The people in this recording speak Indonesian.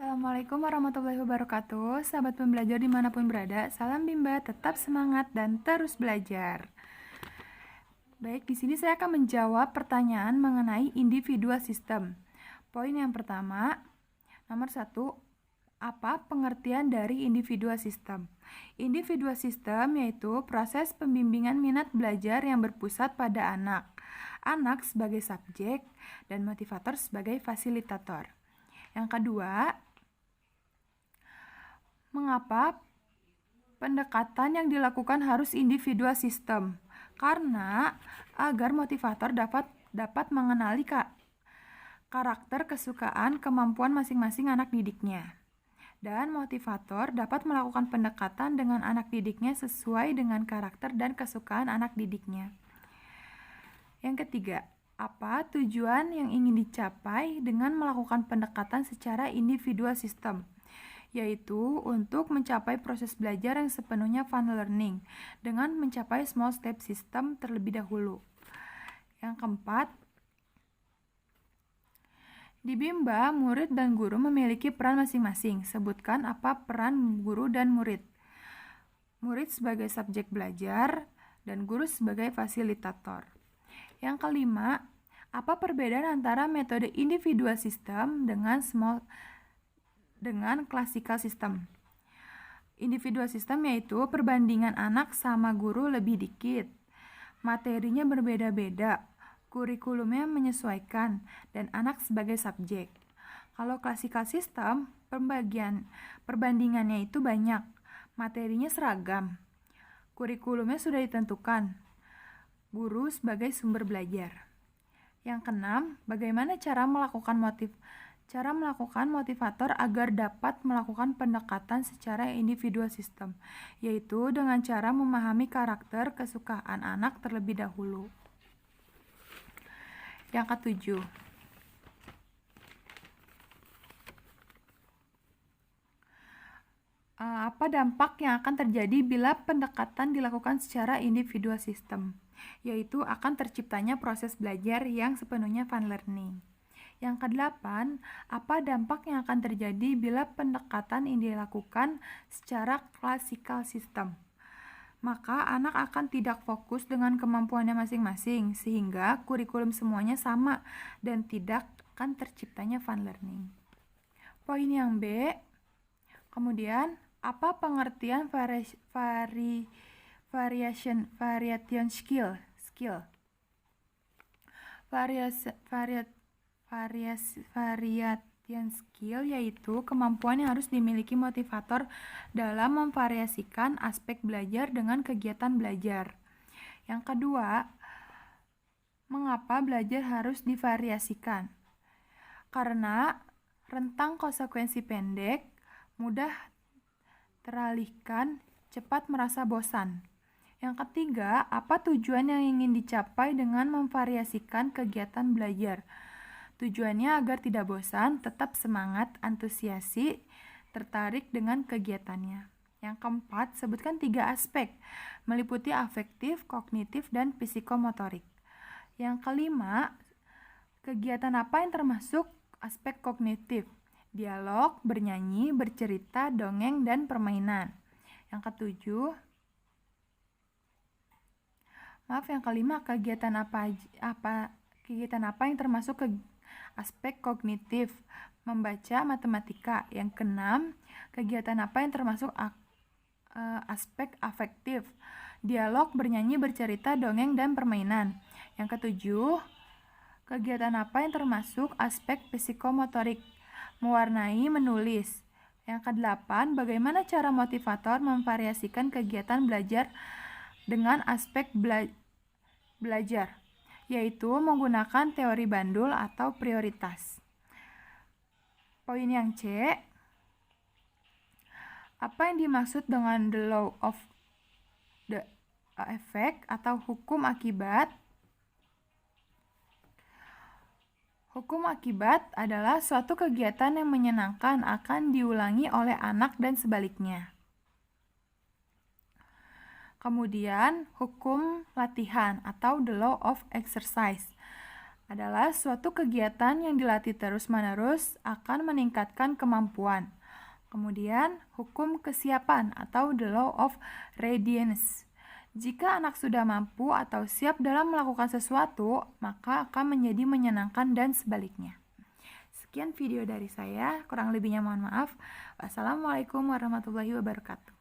Assalamualaikum warahmatullahi wabarakatuh. Sahabat pembelajar dimanapun berada, salam Bimba, tetap semangat dan terus belajar. Baik, di sini saya akan menjawab pertanyaan mengenai individual system. Poin yang pertama, nomor 1, apa pengertian dari individual system? Individual system yaitu proses pembimbingan minat belajar yang berpusat pada anak. Anak sebagai subjek dan motivator sebagai fasilitator. Yang kedua, mengapa pendekatan yang dilakukan harus individual system? Karena agar motivator dapat mengenali karakter, kesukaan, kemampuan masing-masing anak didiknya. Dan motivator dapat melakukan pendekatan dengan anak didiknya sesuai dengan karakter dan kesukaan anak didiknya. Yang ketiga, apa tujuan yang ingin dicapai dengan melakukan pendekatan secara individual system? Yaitu untuk mencapai proses belajar yang sepenuhnya fun learning dengan mencapai small step system terlebih dahulu. Yang keempat, di Bimba, murid dan guru memiliki peran masing-masing. Sebutkan apa peran guru dan murid. Murid sebagai subjek belajar dan guru sebagai fasilitator. Yang kelima, apa perbedaan antara metode individual system dengan classical system? Individual system yaitu perbandingan anak sama guru lebih dikit. Materinya berbeda-beda, kurikulumnya menyesuaikan, dan anak sebagai subjek. Kalau classical system, perbandingannya itu banyak, materinya seragam, kurikulumnya sudah ditentukan, guru sebagai sumber belajar. Yang keenam, bagaimana cara melakukan motivator agar dapat melakukan pendekatan secara individual system, yaitu dengan cara memahami karakter kesukaan anak terlebih dahulu. Yang ketujuh, apa dampak yang akan terjadi bila pendekatan dilakukan secara individual system? Yaitu akan terciptanya proses belajar yang sepenuhnya fun learning. Yang kedelapan, apa dampak yang akan terjadi bila pendekatan ini dilakukan secara classical system? Maka anak akan tidak fokus dengan kemampuannya masing-masing, sehingga kurikulum semuanya sama dan tidak akan terciptanya fun learning. Poin yang B, kemudian apa pengertian variation skill? Variation skill yaitu kemampuan yang harus dimiliki motivator dalam memvariasikan aspek belajar dengan kegiatan belajar. Yang kedua, mengapa belajar harus divariasikan? Karena rentang konsekuensi pendek, mudah teralihkan, cepat merasa bosan. Yang ketiga, apa tujuan yang ingin dicapai dengan memvariasikan kegiatan belajar? Tujuannya agar tidak bosan, tetap semangat, antusiasi, tertarik dengan kegiatannya. Yang keempat, sebutkan 3 aspek, meliputi afektif, kognitif, dan psikomotorik. Yang kelima, kegiatan apa yang termasuk aspek kognitif? Dialog, bernyanyi, bercerita, dongeng, dan permainan. Yang kelima, kegiatan apa yang termasuk aspek kognitif? Membaca, matematika. Yang keenam, kegiatan apa yang termasuk aspek afektif? Dialog, bernyanyi, bercerita, dongeng, dan permainan. Yang ketujuh, kegiatan apa yang termasuk aspek psikomotorik? Mewarnai, menulis. Yang kedelapan, bagaimana cara motivator memvariasikan kegiatan belajar dengan aspek belajar, yaitu menggunakan teori bandul atau prioritas. Poin yang C, apa yang dimaksud dengan the law of the effect atau hukum akibat? Hukum akibat adalah suatu kegiatan yang menyenangkan akan diulangi oleh anak dan sebaliknya. Kemudian, hukum latihan atau the law of exercise adalah suatu kegiatan yang dilatih terus-menerus akan meningkatkan kemampuan. Kemudian, hukum kesiapan atau the law of readiness. Jika anak sudah mampu atau siap dalam melakukan sesuatu, maka akan menjadi menyenangkan dan sebaliknya. Sekian video dari saya, kurang lebihnya mohon maaf. Wassalamualaikum warahmatullahi wabarakatuh.